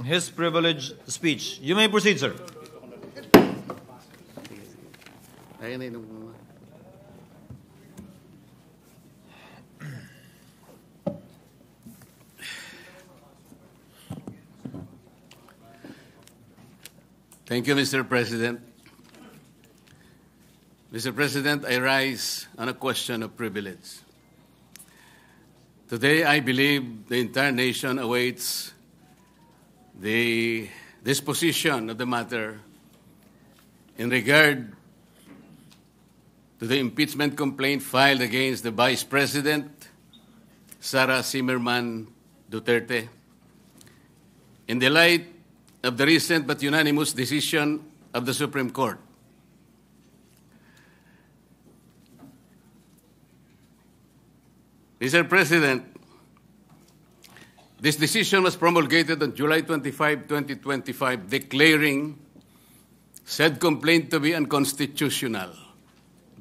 his privileged speech. You may proceed, sir. Thank you, Mr. President. Mr. President, I rise on a question of privilege. Today, I believe the entire nation awaits the disposition of the matter in regard to the impeachment complaint filed against the Vice President, Sara Zimmerman Duterte, in the light of the recent but unanimous decision of the Supreme Court. Mr. President, this decision was promulgated on July 25, 2025, declaring said complaint to be unconstitutional,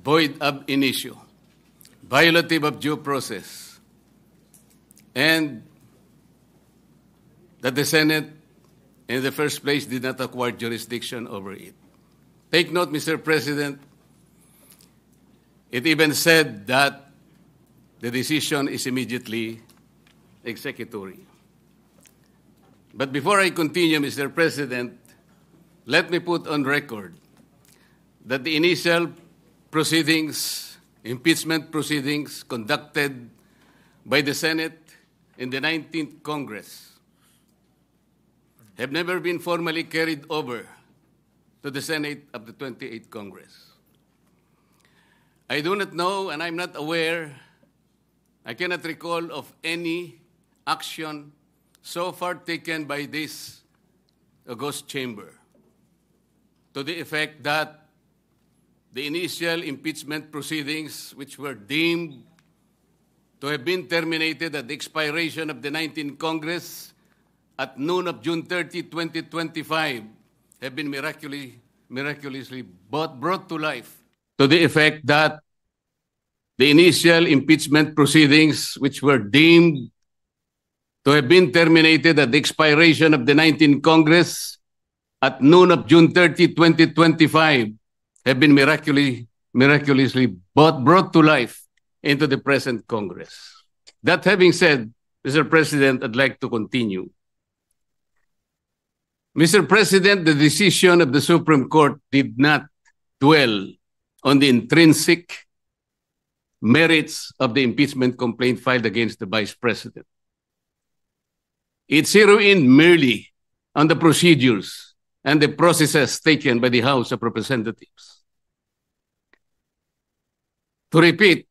void ab initio, violative of due process, and that the Senate in the first place did not acquire jurisdiction over it. Take note, Mr. President, it even said that the decision is immediately executory. But before I continue, Mr. President, let me put on record that the initial proceedings, impeachment proceedings conducted by the Senate in the 19th Congress have never been formally carried over to the Senate of the 28th Congress. I do not know, and I'm not aware, I cannot recall of any action so far taken by this august chamber to the effect that the initial impeachment proceedings, which were deemed to have been terminated at the expiration of the 19th Congress at noon of June 30, 2025, have been miraculously brought to life to the effect that the initial impeachment proceedings, which were deemed to have been terminated at the expiration of the 19th Congress at noon of June 30, 2025, have been miraculously brought to life into the present Congress. That having said, Mr. President, I'd like to continue. Mr. President, the decision of the Supreme Court did not dwell on the intrinsic merits of the impeachment complaint filed against the Vice President. It zeroed in merely on the procedures and the processes taken by the House of Representatives. To repeat,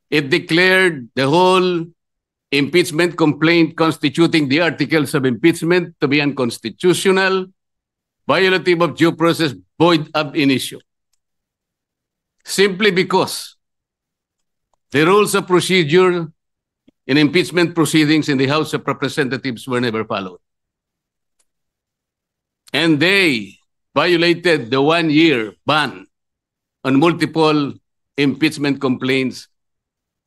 it declared the whole impeachment complaint constituting the articles of impeachment to be unconstitutional, violative of due process, void ab initio. Simply because the rules of procedure in impeachment proceedings in the House of Representatives were never followed. And they violated the one-year ban on multiple impeachment complaints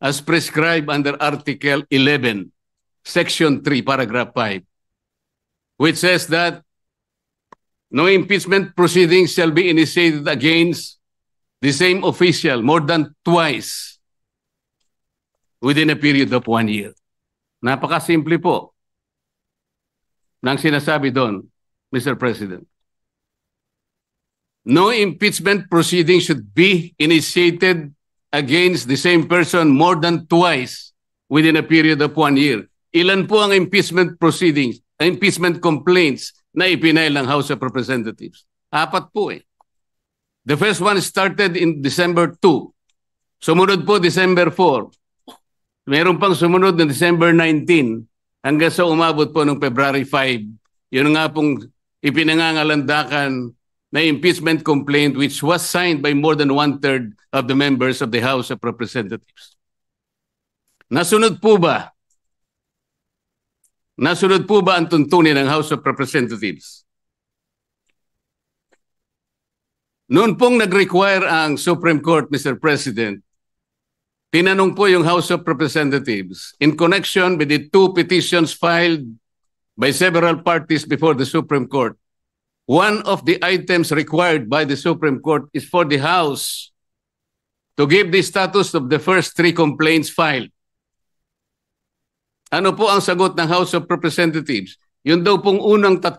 as prescribed under Article 11, Section 3, Paragraph 5, which says that no impeachment proceedings shall be initiated against the same official more than twice within a period of 1 year. Napakasimple po ng sinasabi doon, Mr. President. No impeachment proceeding should be initiated against the same person more than twice within a period of 1 year. Ilan po ang impeachment proceedings, impeachment complaints na ipinail ng House of Representatives? 4 po eh. The first one started in December 2. Sumunod po December 4. Meron pang sumunod na December 19 hanggang sa umabot po noong February 5. Yun nga pong ipinangangalandakan na impeachment complaint which was signed by more than 1/3 of the members of the House of Representatives. Nasunod po ba? Nasunod po ba ang tuntunin ng House of Representatives? Noon pong nag-require ang Supreme Court, Mr. President, tinanong po yung House of Representatives in connection with the 2 petitions filed by several parties before the Supreme Court. One of the items required by the Supreme Court is for the House to give the status of the first 3 complaints filed. Ano po ang sagot ng House of Representatives? Yun daw pong unang 3,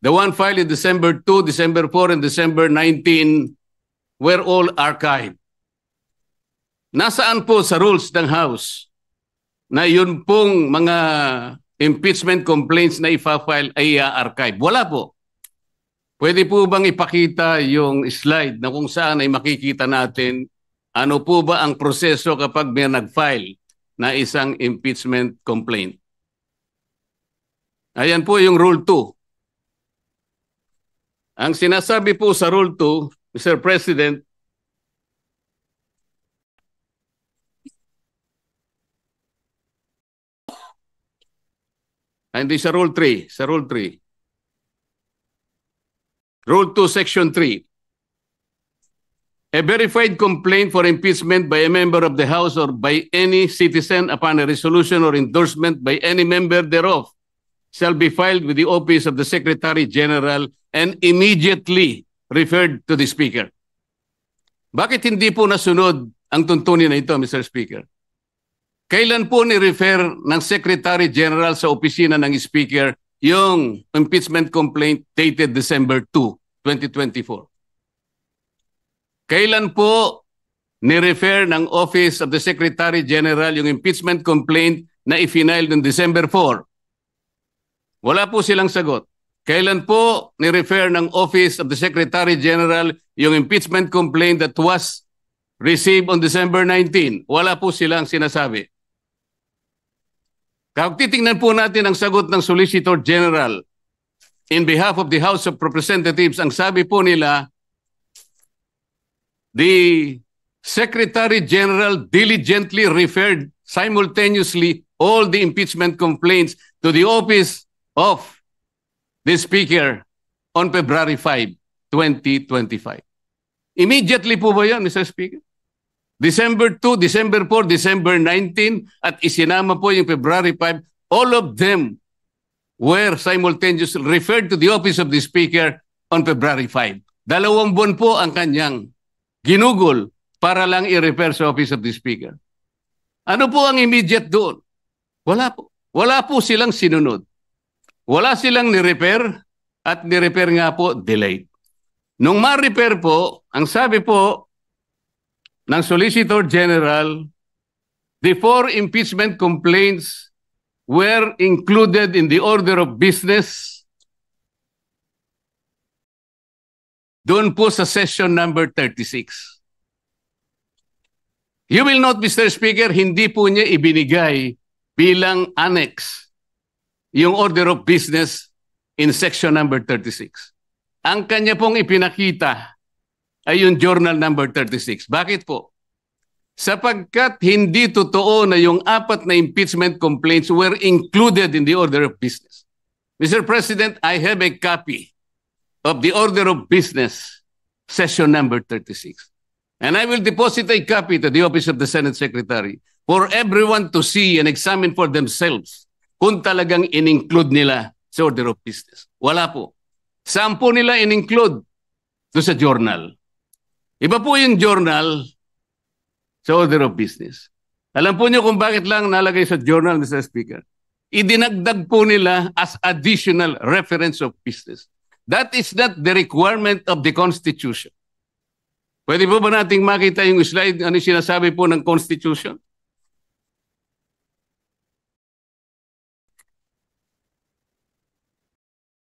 the one filed in December 2, December 4, and December 19, were all archived. Nasaan po sa rules ng House na yun pong mga impeachment complaints na ipa-file ay archive? Wala po. Pwede po bang ipakita yung slide na kung saan ay makikita natin ano po ba ang proseso kapag may nag-file na isang impeachment complaint? Ayan po yung Rule 2. Ang sinasabi po sa Rule 2, Mr. President, hindi sa Rule 3, sa Rule 3. Rule 2, Section 3. A verified complaint for impeachment by a member of the House or by any citizen upon a resolution or endorsement by any member thereof shall be filed with the office of the Secretary General and immediately referred to the Speaker. Bakit hindi po nasunod ang tuntunin na ito, Mr. Speaker? Kailan po ni-refer ng Secretary General sa opisina ng Speaker yung impeachment complaint dated December 2, 2024? Kailan po ni-refer ng Office of the Secretary General yung impeachment complaint na i-file noong December 4? Wala po silang sagot. Kailan po ni-refer ng Office of the Secretary General yung impeachment complaint that was received on December 19? Wala po silang sinasabi. Kung titingnan po natin ang sagot ng Solicitor General in behalf of the House of Representatives, ang sabi po nila, the Secretary General diligently referred simultaneously all the impeachment complaints to the office of the Speaker on February 5, 2025. Immediately po ba yan, Mr. Speaker? December 2, December 4, December 19, at isinama po yung February 5, all of them were simultaneously referred to the office of the Speaker on February 5. 2 buwan po ang kanyang ginugol para lang i-refer sa office of the Speaker. Ano po ang immediate doon? Wala po. Wala po silang sinunod. Wala silang ni-refer at ni-refer nga po delayed. Nung ma-refer po, ang sabi po ng Solicitor General, the 4 impeachment complaints were included in the order of business doon po sa session number 36. You will note, Mr. Speaker, hindi po niya ibinigay bilang annex yung order of business in section number 36. Ang kanya pong ipinakita ay yung journal number 36. Bakit po? Sapagkat hindi totoo na yung 4 na impeachment complaints were included in the order of business. Mr. President, I have a copy of the order of business, session number 36. And I will deposit a copy to the office of the Senate Secretary for everyone to see and examine for themselves kung talagang in-include nila sa order of business. Wala po. Saan po nila in-include? Doon sa journal. Iba po yung journal sa order of business. Alam po niyo kung bakit lang nalagay sa journal, Mr. Speaker? Idinagdag po nila as additional reference of business. That is not the requirement of the Constitution. Pwede po ba nating makita yung slide, ano sinasabi po ng Constitution?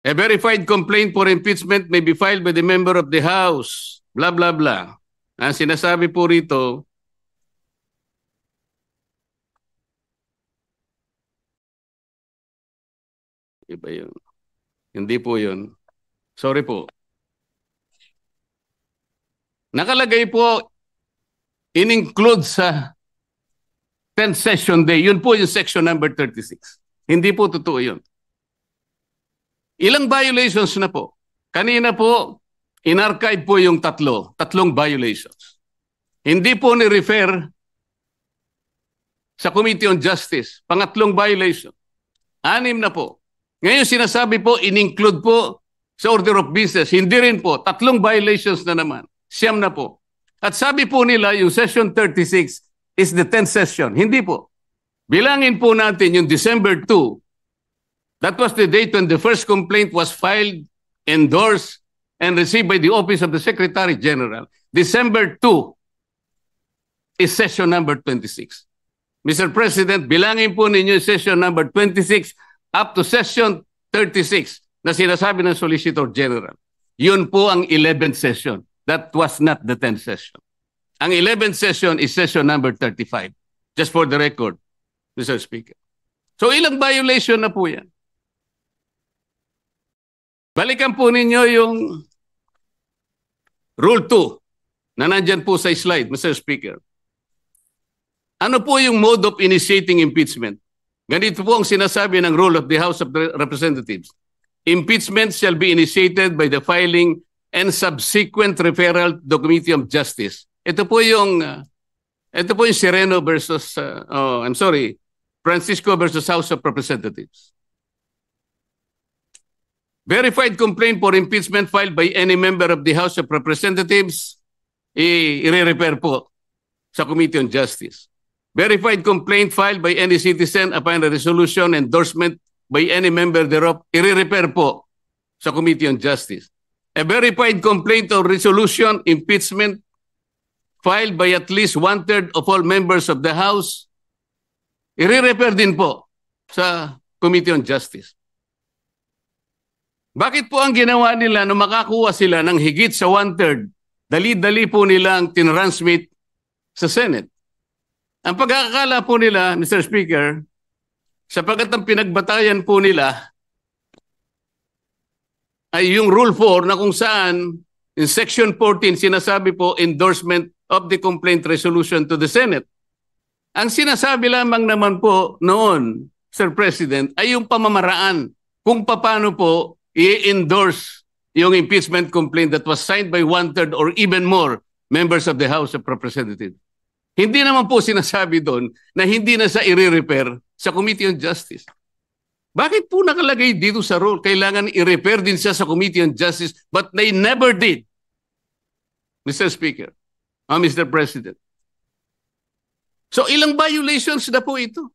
A verified complaint for impeachment may be filed by the member of the House. Blah, blah, blah. Ang sinasabi po rito, iba yun. Hindi po yun. Sorry po. Nakalagay po, in-include sa 10th session day. Yun po yung section number 36. Hindi po totoo yun. Ilang violations na po? Kanina po, in-archive po yung tatlong violations. Hindi po ni-refer sa Committee on Justice. Pangatlong violation. 6 na po. Ngayon sinasabi po, in-include po sa order of business. Hindi rin po. 3 violations na naman. 9 na po. At sabi po nila, yung session 36 is the 10th session. Hindi po. Bilangin po natin yung December 2. That was the date when the first complaint was filed, endorsed, and received by the Office of the Secretary General. December 2 is session number 26. Mr. President, bilangin po ninyo session number 26 up to session 36 na sinasabi ng Solicitor General. Yun po ang 11th session. That was not the 10th session. Ang 11th session is session number 35. Just for the record, Mr. Speaker. So ilang violation na po yan? Balikan po ninyo yung Rule 2 na nandyan po sa slide, Mr. Speaker. Ano po yung mode of initiating impeachment? Ganito po ang sinasabi ng rule of the House of Representatives. Impeachment shall be initiated by the filing and subsequent referral to the Committee of Justice. Ito po yung Sereno versus, Francisco versus House of Representatives. Verified complaint for impeachment filed by any member of the House of Representatives, i-refer po sa Committee on Justice. Verified complaint filed by any citizen upon a resolution endorsement by any member thereof, i-refer po sa Committee on Justice. A verified complaint or resolution impeachment filed by at least 1/3 of all members of the House, i-refer din po sa Committee on Justice. Bakit po ang ginawa nila nung makakuha sila ng higit sa 1/3, dali-dali po nilang tinransmit sa Senate? Ang pagkakakala po nila, Mr. Speaker, sapagkat ang pinagbatayan po nila ay yung Rule 4 na kung saan in Section 14 sinasabi po endorsement of the complaint resolution to the Senate. Ang sinasabi lamang naman po noon, Sir President, ay yung pamamaraan kung paano po i-endorse yung impeachment complaint that was signed by 1/3 or even more members of the House of Representatives. Hindi naman po sinasabi doon na hindi na sa i-refer sa Committee on Justice. Bakit po nakalagay dito sa rule? Kailangan i-refer din siya sa Committee on Justice, but they never did. Mr. Speaker, Mr. President. So ilang violations na po ito?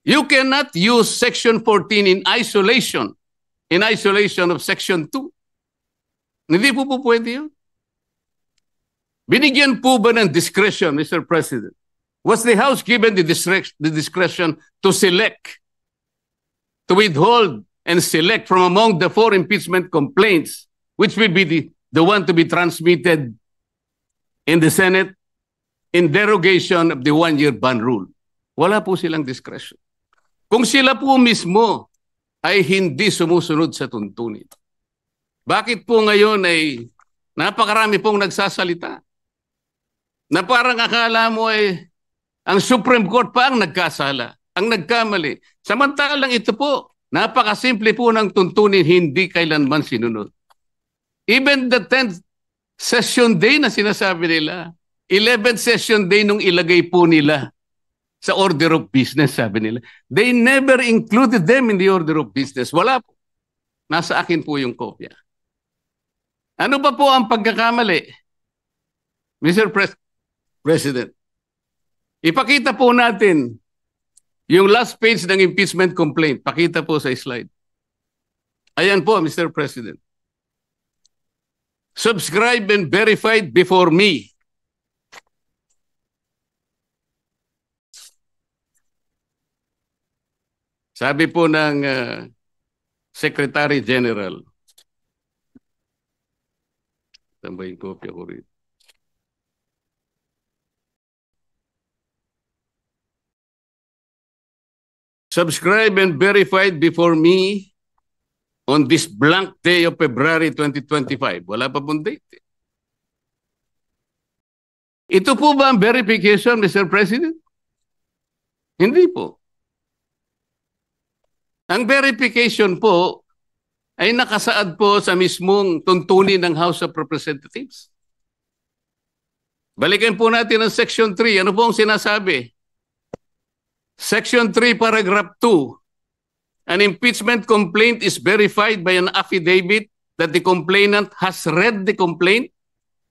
You cannot use Section 14 in isolation of Section 2. Hindi po pwede yun. Binigyan po ba ng discretion, Mr. President? Was the House given the discretion to select, to withhold and select from among the 4 impeachment complaints, which will be the one to be transmitted in the Senate in derogation of the 1-year ban rule? Wala po silang discretion. Kung sila po mismo ay hindi sumusunod sa tuntunin, bakit po ngayon ay napakarami pong nagsasalita? Na parang akala mo ay ang Supreme Court pa ang nagkasala, ang nagkamali. Samantalang ito po, napakasimple po ng tuntunin, hindi kailanman sinunod. Even the 10th session day na sinasabi nila, 11th session day nung ilagay po nila sa order of business, sabi nila, they never included them in the order of business. Wala po. Nasa akin po yung kopya. Ano ba po ang pagkakamali? Mr. President, ipakita po natin yung last page ng impeachment complaint. Pakita po sa slide. Ayan po, Mr. President. Subscribed and verified before me. Sabi po ng Secretary General. Tambayin kopya ko rin. Subscribed and verified before me on this blank day of February 2025. Wala pa pong date. Ito po ba ang verification, Mr. President? Hindi po. Ang verification po ay nakasaad po sa mismong tuntunin ng House of Representatives. Balikan po natin ang Section 3. Ano po ang sinasabi? Section 3, Paragraph 2. An impeachment complaint is verified by an affidavit that the complainant has read the complaint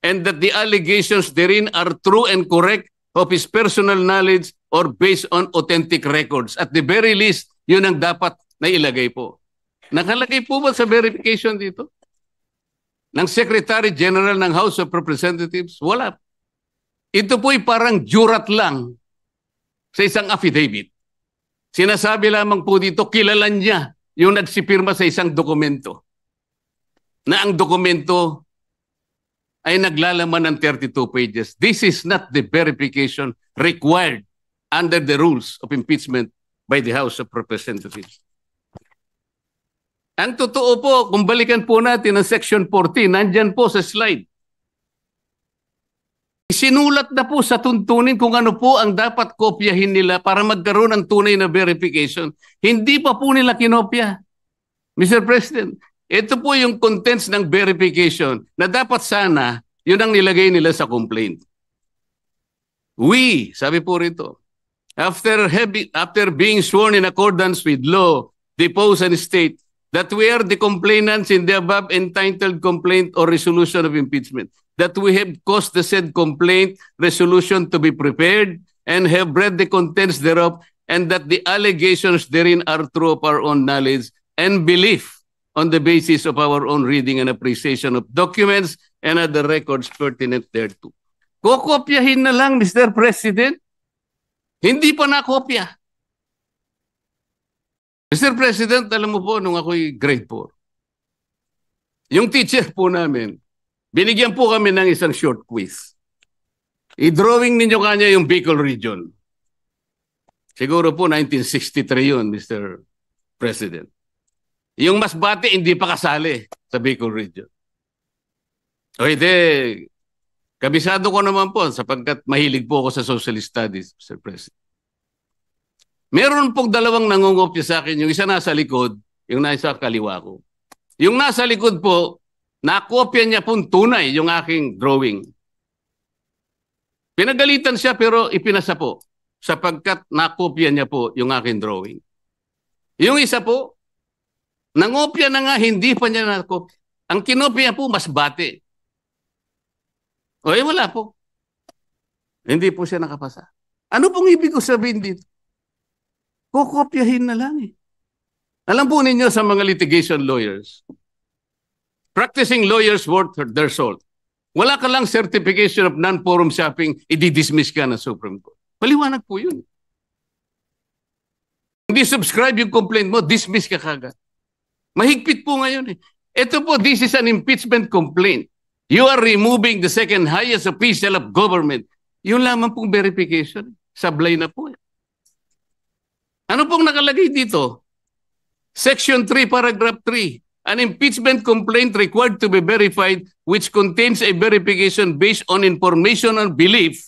and that the allegations therein are true and correct of his personal knowledge or based on authentic records. At the very least, yun ang dapat na ilagay po. Nakalagay po ba sa verification dito? Ng Secretary General ng House of Representatives? Wala. Ito po'y parang jurat lang sa isang affidavit. Sinasabi lamang po dito, kilala niya yung nagsipirma sa isang dokumento. Na ang dokumento ay naglalaman ng 32 pages. This is not the verification required under the rules of impeachment by the House of Representatives. Ang totoo po, kung balikan po natin ang Section 14, nandyan po sa slide. Sinulat na po sa tuntunin kung ano po ang dapat kopyahin nila para magkaroon ng tunay na verification. Hindi pa po nila kinopya. Mr. President, ito po yung contents ng verification na dapat sana yun ang nilagay nila sa complaint. We, sabi po rito, after being sworn in accordance with law, depose and state that we are the complainants in the above entitled complaint or resolution of impeachment, that we have caused the said complaint resolution to be prepared and have read the contents thereof, and that the allegations therein are true of our own knowledge and belief on the basis of our own reading and appreciation of documents and other records pertinent thereto. Kokopyahin na lang, Mr. President. Hindi pa nakopya. Mr. President, alam mo po, nung ako'y grade 4, yung teacher po namin, binigyan po kami ng isang short quiz. I-drawing ninyo kanya yung Bicol region. Siguro po 1963 yun, Mr. President. Yung Masbate, hindi pa kasali sa Bicol region. O hindi, kabisado ko naman po sapagkat mahilig po ako sa social studies, Mr. President. Meron pong dalawang nangungopya sa akin. Yung isa nasa likod, yung nasa kaliwa ko. Yung nasa likod po, nakopya niya pong tunay yung aking drawing. Pinagalitan siya pero ipinasa po sapagkat nakopya niya po yung aking drawing. Yung isa po, nangopya na nga, hindi pa niya nakopya. Ang kinopya po, Masbate. O wala po. Hindi po siya nakapasa. Ano pong ibig ko sabihin dito? Kokopyahin na lang eh. Alam po ninyo sa mga litigation lawyers, practicing lawyers worth their salt. Wala ka lang certification of non-forum shopping, i-dismiss ka ng Supreme Court. Paliwanag po yun. Hindi subscribe yung complaint mo, dismiss ka kagad. Mahigpit po ngayon eh. Ito po, this is an impeachment complaint. You are removing the second highest official of government. Yun lamang pong verification. Sablay na po eh. Ano pong nakalagay dito? Section 3, paragraph 3. An impeachment complaint required to be verified which contains a verification based on information and belief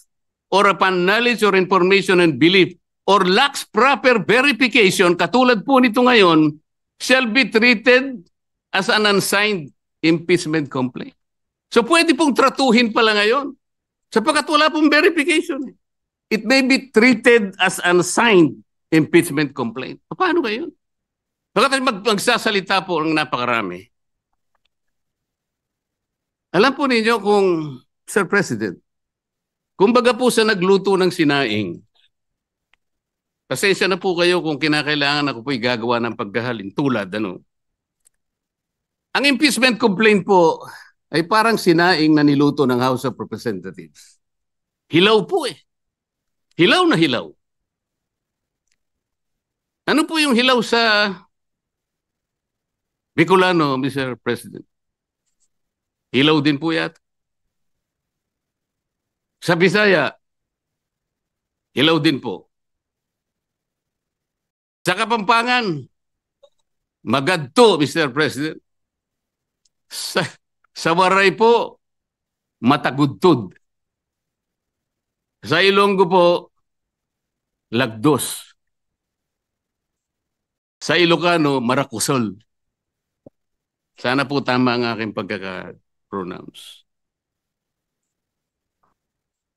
or upon knowledge or information and belief or lacks proper verification, katulad po nito ngayon, shall be treated as an unsigned impeachment complaint. So pwede pong tratuhin pala ngayon sapagkat wala pong verification. It may be treated as unsigned impeachment complaint. Paano ba yun? Bakit magsasalita po ng napakarami? Alam po ninyo kung, Sir President, kumbaga po sa nagluto ng sinaing, pasensya na po kayo kung kinakailangan ako po'y gagawa ng pagkahalin tulad, ano. Ang impeachment complaint po ay parang sinaing na niluto ng House of Representatives. Hilaw po eh. Hilaw na hilaw. Ano po yung hilaw sa Bicolano, Mr. President? Hilaw din po yata. Sa Bisaya, hilaw din po. Sa Kapampangan, magadto, Mr. President. Sa Waray po, matagudtod. Sa Ilonggo po, lagdos. Sa Ilocano, marakusol. Sana po tama ang aking pagkaka-pronounce.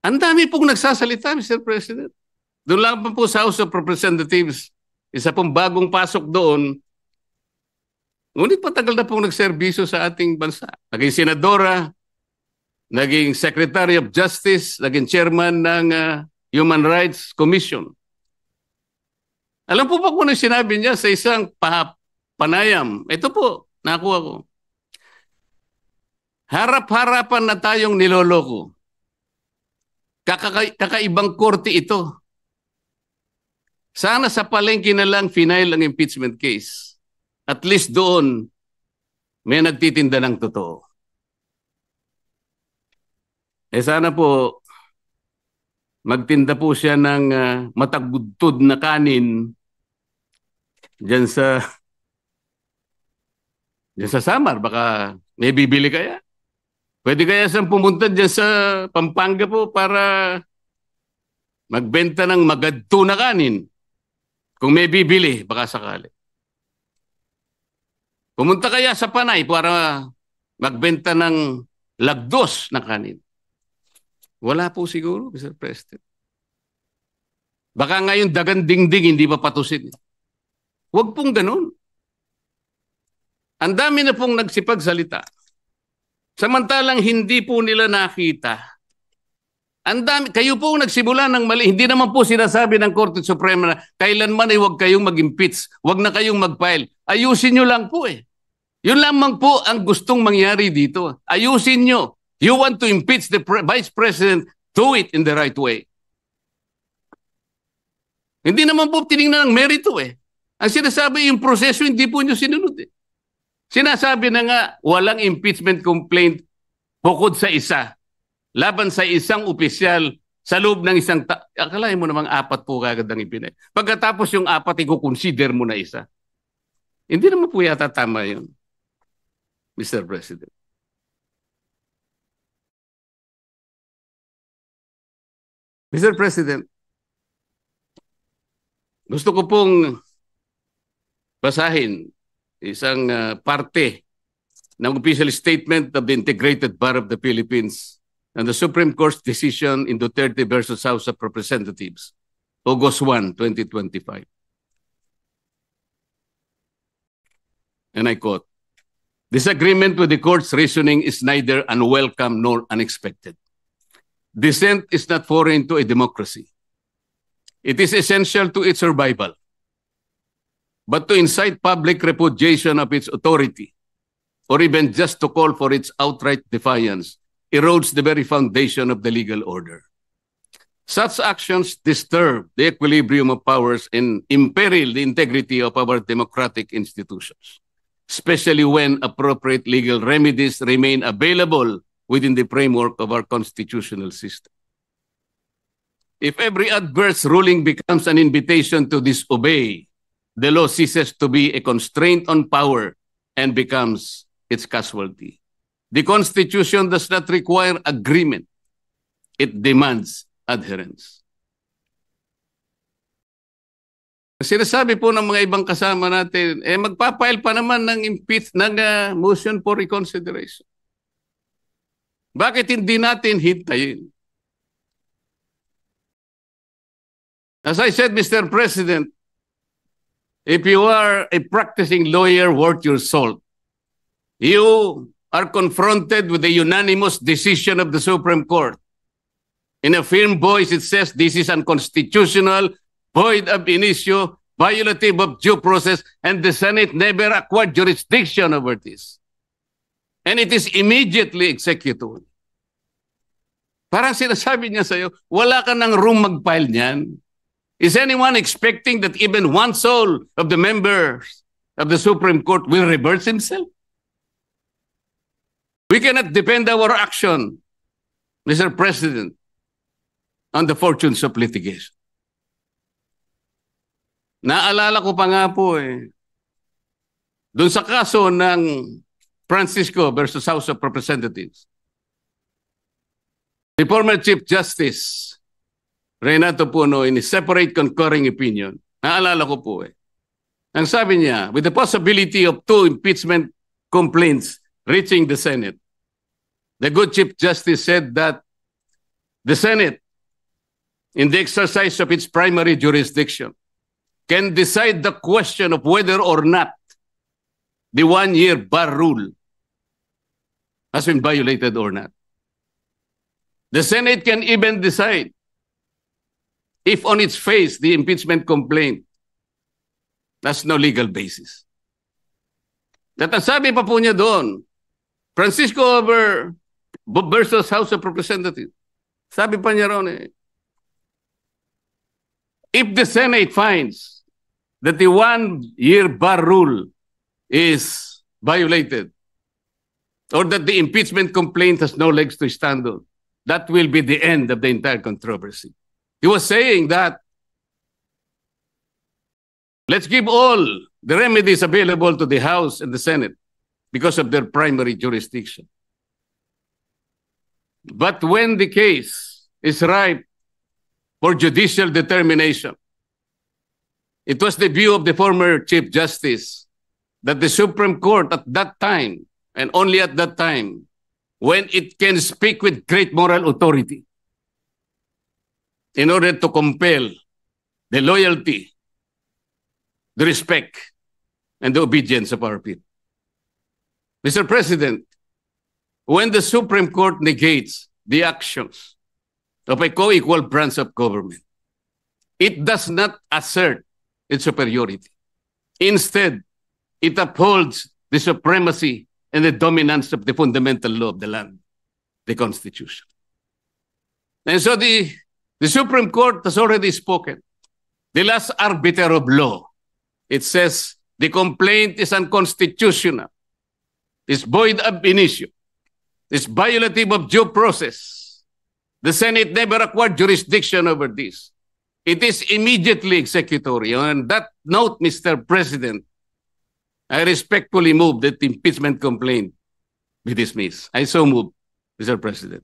Ang dami pong nagsasalita, Mr. President. Doon lang pa po sa House of Representatives, isa pong bagong pasok doon, Ngunit matagal na pong nagserbisyo sa ating bansa. Naging senadora, naging Secretary of Justice, naging chairman ng Human Rights Commission. Alam po ba kung ano sinabi niya sa isang panayam? Ito po, nakuha ko. Harap-harapan na tayong niloloko. Kakaibang korte ito. Sana sa palengke na lang final ang impeachment case. At least doon, may nagtitinda ng totoo. Sana po, magtinda po siya ng matagudtod na kanin dyan sa Samar. Baka may bibili kaya. Pwede kaya siyang pumunta dyan sa Pampanga po para magbenta ng magadto na kanin. Kung may bibili, baka sakali. Pumunta kaya sa Panay para magbenta ng lagdos na kanin. Wala po siguro, Mr. President. Baka ngayon dagan-dingding, hindi pa patusin. Huwag pong ganun. Ang dami na pong nagsipagsalita. Samantalang hindi po nila nakita. Ang dami, kayo po nagsimula ng mali. Hindi naman po sinasabi ng Korte Suprema na kailanman ay huwag kayong mag-impeach, huwag na kayong mag-file. Ayusin nyo lang po eh. Yun lamang po ang gustong mangyari dito. Ayusin nyo. You want to impeach the Vice President, do it in the right way. Hindi naman po tinignan ng merito eh. Ang sinasabi yung proseso, hindi po nyo sinunod eh. Sinasabi na nga, walang impeachment complaint bukod sa isa. Laban sa isang opisyal sa loob ng isang akalain mo namang 4 po kagad ang ipinay. Pagkatapos yung 4, i-consider mo na isa. Hindi naman po yata tama yun, Mr. President. Mr. President, gusto ko pong basahin isang parte ng official statement of the Integrated Bar of the Philippines and the Supreme Court's decision in Duterte versus House of Representatives, August 1, 2025. And I quote, "Disagreement with the court's reasoning is neither unwelcome nor unexpected. Dissent is not foreign to a democracy. It is essential to its survival. But to incite public repudiation of its authority, or even just to call for its outright defiance, erodes the very foundation of the legal order. Such actions disturb the equilibrium of powers and imperil the integrity of our democratic institutions, especially when appropriate legal remedies remain available within the framework of our constitutional system. If every adverse ruling becomes an invitation to disobey, the law ceases to be a constraint on power and becomes its casualty. The Constitution does not require agreement. It demands adherence." Sinasabi po ng mga ibang kasama natin, magpapile pa naman ng motion for reconsideration. Bakit hindi natin hintayin? As I said, Mr. President, if you are a practicing lawyer worth your salt, you are confronted with the unanimous decision of the Supreme Court. In a firm voice, it says this is unconstitutional, void ab initio, violative of due process, and the Senate never acquired jurisdiction over this. And it is immediately executed. Parang sinasabi niya sa'yo, wala ka ng room mag-file niyan. Is anyone expecting that even one soul of the members of the Supreme Court will reverse himself? We cannot depend our action, Mr. President, on the fortunes of litigation. Naalala ko pa nga po doon sa kaso ng Francisco versus House of Representatives. The former Chief Justice, Renato Puno, in a separate concurring opinion, naalala ko po ang sabi niya, with the possibility of 2 impeachment complaints reaching the Senate, the good Chief Justice said that the Senate, in the exercise of its primary jurisdiction, can decide the question of whether or not the one-year bar rule has been violated or not. The Senate can even decide if on its face the impeachment complaint has no legal basis. At ang sabi pa po niya doon, Francisco versus House of Representatives. Sabi pa niya ron if the Senate finds that the one-year bar rule is violated or that the impeachment complaint has no legs to stand on, that will be the end of the entire controversy. He was saying that let's give all the remedies available to the House and the Senate because of their primary jurisdiction. But when the case is ripe for judicial determination, it was the view of the former Chief Justice that the Supreme Court at that time, and only at that time, when it can speak with great moral authority in order to compel the loyalty, the respect, and the obedience of our people. Mr. President, when the Supreme Court negates the actions of a co-equal branch of government, it does not assert its superiority. Instead, it upholds the supremacy and the dominance of the fundamental law of the land, the Constitution. And so the Supreme Court has already spoken. The last arbiter of law, it says the complaint is unconstitutional, is void ab initio, is violative of due process. The Senate never acquired jurisdiction over this. It is immediately executory. On that note, Mr. President, I respectfully move that the impeachment complaint be dismissed. I so move, Mr. President.